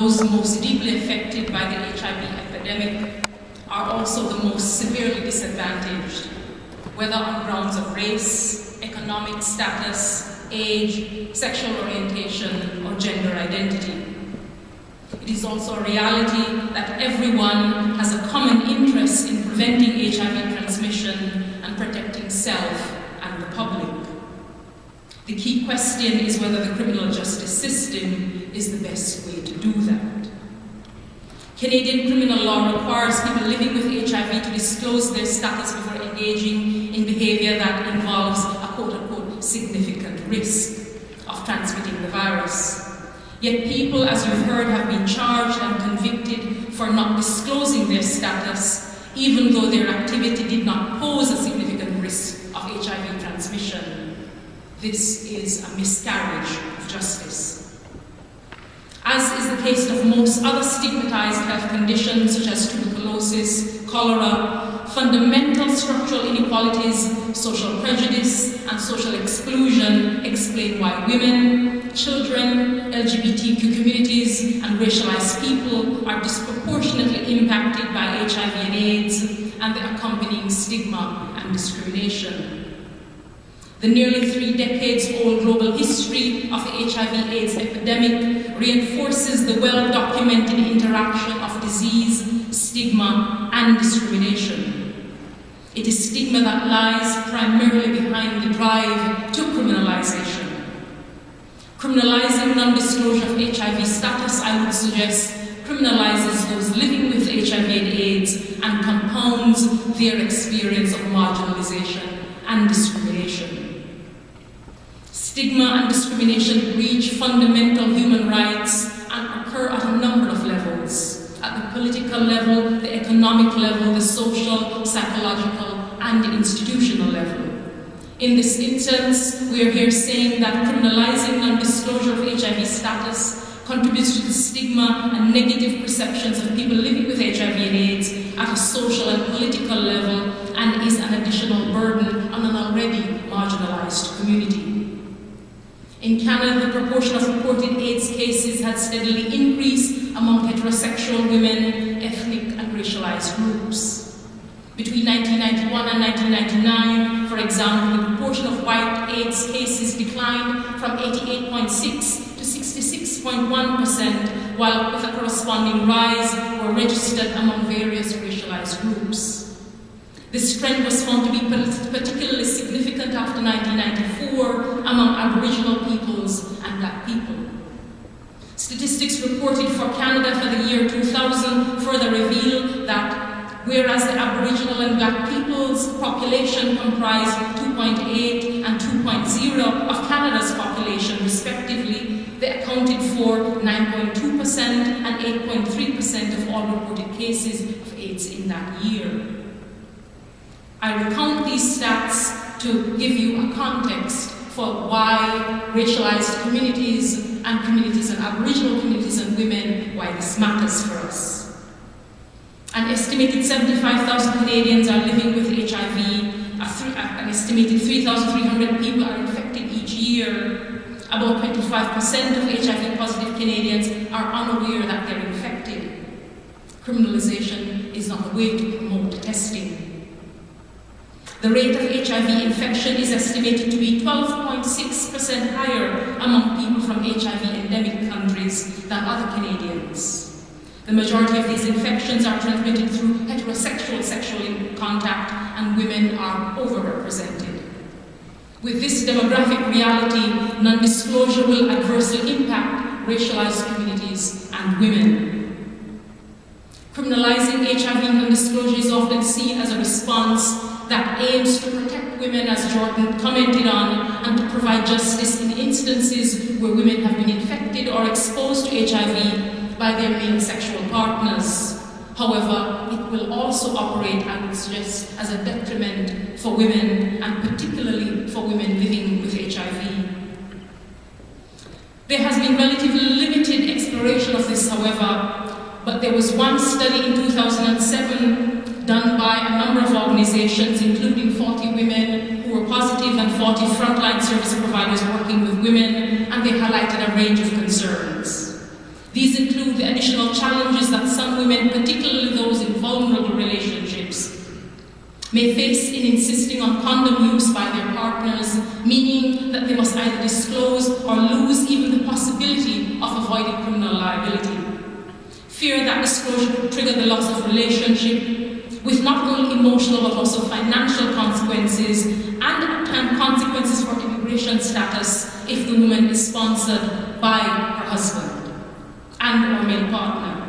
those most deeply affected by the HIV epidemic are also the most severely disadvantaged, whether on grounds of race, economic status, age, sexual orientation, or gender identity. It is also a reality that everyone has a common interest in preventing HIV transmission and protecting self and the public. The key question is whether the criminal justice system is the best way to do that. Canadian criminal law requires people living with HIV to disclose their status before engaging in behavior that involves a quote-unquote significant risk of transmitting the virus. Yet people, as you've heard, have been charged and convicted for not disclosing their status, even though their activity did not pose a significant risk of HIV transmission. This is a miscarriage of justice. As is the case of most other stigmatized health conditions such as tuberculosis, cholera, fundamental structural inequalities, social prejudice, and social exclusion explain why women, children, LGBTQ communities, and racialized people are disproportionately impacted by HIV and AIDS and the accompanying stigma and discrimination. The nearly 3 decades-old global history of the HIV/AIDS epidemic reinforces the well-documented interaction of disease, stigma, and discrimination. It is stigma that lies primarily behind the drive to criminalization. Criminalizing non-disclosure of HIV status, I would suggest, criminalizes those living with HIV and AIDS and compounds their experience of marginalization and discrimination. Stigma and discrimination breach fundamental human rights and occur at a number of levels. At the political level, the economic level, the social, psychological, and institutional level. In this instance, we are here saying that criminalizing non-disclosure of HIV status contributes to the stigma and negative perceptions of people living with HIV and AIDS at a social and political level and is an additional burden on an already marginalized community. In Canada, the proportion of reported AIDS cases has steadily increased among heterosexual women, ethnic and racialized groups. Between 1991 and 1999, for example, the proportion of white AIDS cases declined from 88.6% to 66.1%, while with a corresponding rise were registered among various racialized groups. This trend was found to be particularly significant after 1994 among Aboriginal peoples and Black people. Statistics reported for Canada for the year 2000 further reveal that whereas the Aboriginal and Black peoples' population comprised 2.8 and 2.0 of Canada's population respectively, they accounted for 9.2% and 8.3% of all reported cases of AIDS in that year. I recount these stats to give you a context for why racialized communities and Aboriginal communities and women, why this matters for us. An estimated 75,000 Canadians are living with HIV. An estimated 3,300 people are infected each year. About 25% of HIV-positive Canadians are unaware that they're infected. Criminalization is not a way to promote testing. The rate of HIV infection is estimated to be 12.6% higher among people from HIV-endemic countries than other Canadians. The majority of these infections are transmitted through heterosexual sexual contact, and women are overrepresented. With this demographic reality, non-disclosure will adversely impact racialized communities and women. Criminalizing HIV non-disclosure is often seen as a response that aims to protect women, as Jordan commented on, and to provide justice in instances where women have been infected or exposed to HIV by their male sexual partners. However, it will also operate, I would suggest, as a detriment for women, and particularly for women living with HIV. There has been relatively limited exploration of this, however, but there was one study in 2007 done by a number of organizations, including 40 women who were positive and 40 frontline service providers working with women, and they highlighted a range of concerns. These include the additional challenges that some women, particularly those in vulnerable relationships, may face in insisting on condom use by their partners, meaning that they must either disclose or lose even the possibility of avoiding criminal liability. Fear that disclosure could trigger the loss of relationship, with not only emotional but also financial consequences, and at times consequences for immigration status if the woman is sponsored by her husband and or male partner.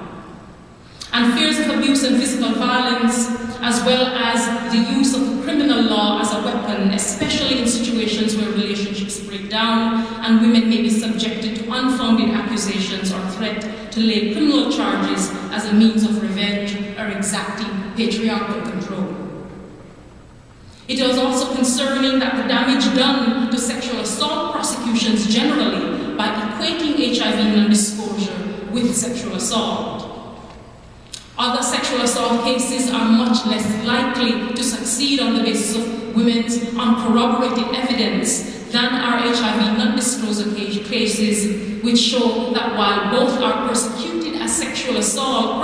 And fears of abuse and physical violence, as well as the use of criminal law as a weapon, especially in situations where relationships break down and women may be subjected to unfounded accusations or threat to lay criminal charges as a means of revenge or exacting patriarchal control. It is also concerning that the damage done to sexual assault prosecutions generally by equating HIV non-disclosure with sexual assault. Other sexual assault cases are much less likely to succeed on the basis of women's uncorroborated evidence than are HIV non-disclosure cases, which show that while both are prosecuted as sexual assault,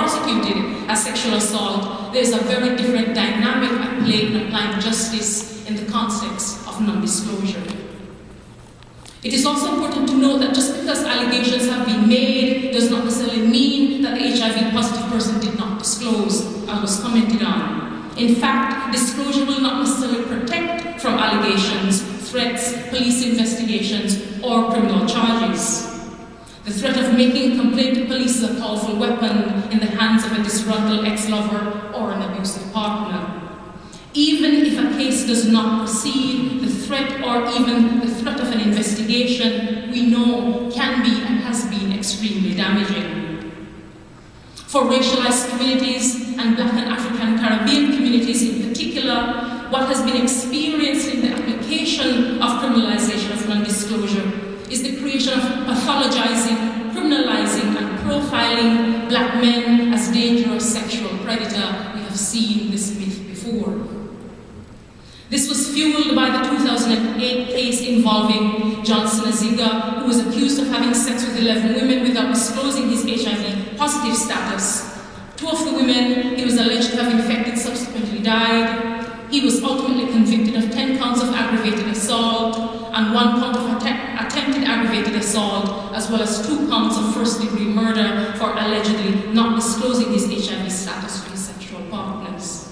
there is a very different dynamic at play in applying justice in the context of non-disclosure. It is also important to note that just because allegations have been made does not necessarily mean that the HIV-positive person did not disclose, as was commented on. In fact, disclosure will not necessarily protect from allegations, threats, police investigations, or criminal charges. The threat of making a complaint to police is a powerful weapon in the hands of a disgruntled ex-lover or an abusive partner. Even if a case does not proceed, the threat or even the threat of an investigation we know can be and has been extremely damaging. For racialized communities and Black and African Caribbean communities in particular, what has been experienced in the application of criminalization of non-disclosure is the creation of pathologizing, criminalizing, and profiling Black men as dangerous sexual predator. We have seen this myth before. This was fueled by the 2008 case involving Johnson Aziga, who was accused of having sex with 11 women without disclosing his HIV-positive status. 2 of the women he was alleged to have infected subsequently died. He was ultimately convicted of 10 counts of aggravated assault and 1 count of attempted aggravated assault, as well as 2 counts of first-degree murder for allegedly not disclosing his HIV status to his sexual partners.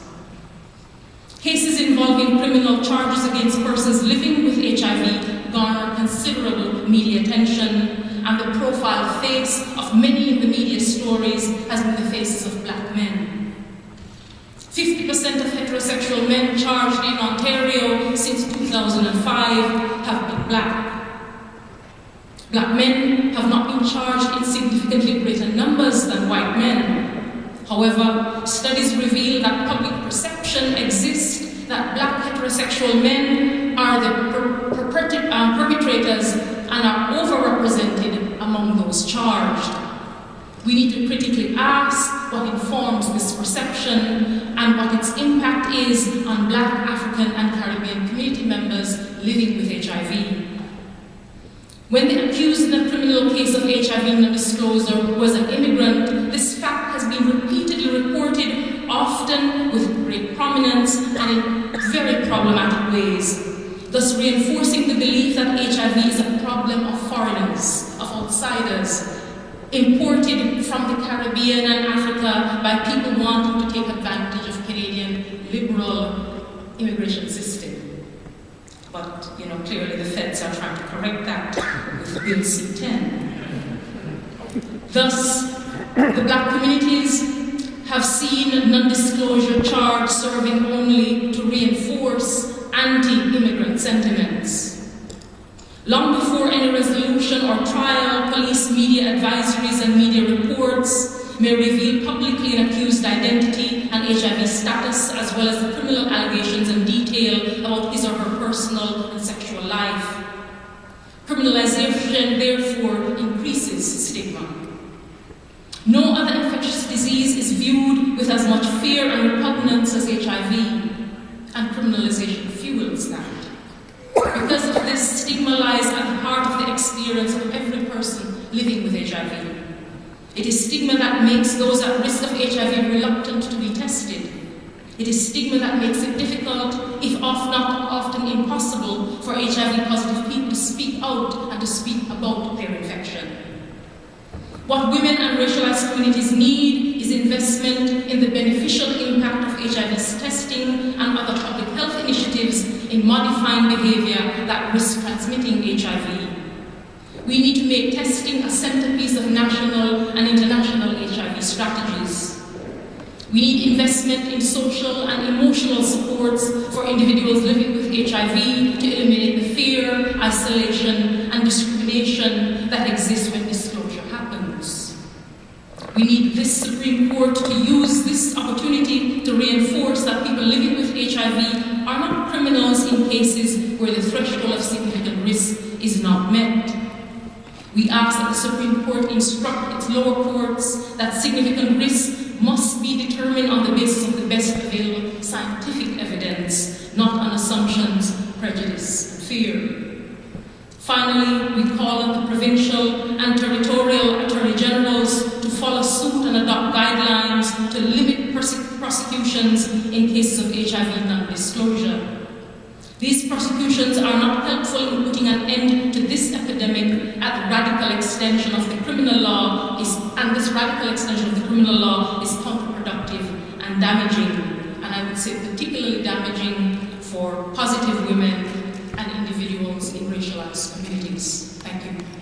Cases involving criminal charges against persons living with HIV garner considerable media attention, and the profile face of many in the media stories has been the faces of Black men. 50% of heterosexual men charged in Ontario since 2005 have been Black. Black men have not been charged in significantly greater numbers than white men. However, studies reveal that public perception exists that Black heterosexual men are the perpetrators and are overrepresented among those charged. We need to critically ask what informs this perception and what its impact is on Black, African, and Caribbean community members living with HIV. When the accused in a criminal case of HIV non-disclosure was an immigrant, this fact has been repeatedly reported, often with great prominence and in very problematic ways, thus reinforcing the belief that HIV is a problem of foreigners, of outsiders, imported from the Caribbean and Africa by people wanting to take advantage of Canadian liberal immigration system. But, clearly the feds are trying to correct that with Bill C-10. Thus, the Black communities have seen non-disclosure charge serving only to reinforce anti-immigrant sentiments. Long before any resolution or trial, police media advisories and media reports may reveal publicly an accused identity and HIV status, as well as the criminal allegations and detail about his or her personal and sexual life. Criminalization, therefore, increases stigma. No other infectious disease is viewed with as much fear and repugnance as HIV, and criminalization fuels that. Because of this, stigma lies at the heart of the experience of every person living with HIV. It is stigma that makes those at risk of HIV reluctant to be tested. It is stigma that makes it difficult, if not often impossible, for HIV-positive people to speak out and to speak about their infection. What women and racialized communities need is investment in the beneficial impact of HIV testing and other public health initiatives in modifying behavior that risk transmitting HIV. We need to make testing a centerpiece of national and international HIV strategies. We need investment in social and emotional supports for individuals living with HIV to eliminate the fear, isolation, and discrimination that exists when disclosure happens. We need this Supreme Court to use this opportunity to reinforce that people living with HIV are not criminals in cases where the threshold of significant risk is not met. We ask that the Supreme Court instruct its lower courts that significant risk must be determined on the basis of the best available scientific evidence, not on assumptions, prejudice, and fear. Finally, we call on the provincial and territorial attorney generals to follow suit and adopt guidelines to limit prosecutions in cases of HIV non-disclosure. These prosecutions are not helpful in putting an end to this epidemic at the radical extension of the criminal law is counterproductive and damaging, and I would say particularly damaging for positive women and individuals in racialized communities. Thank you.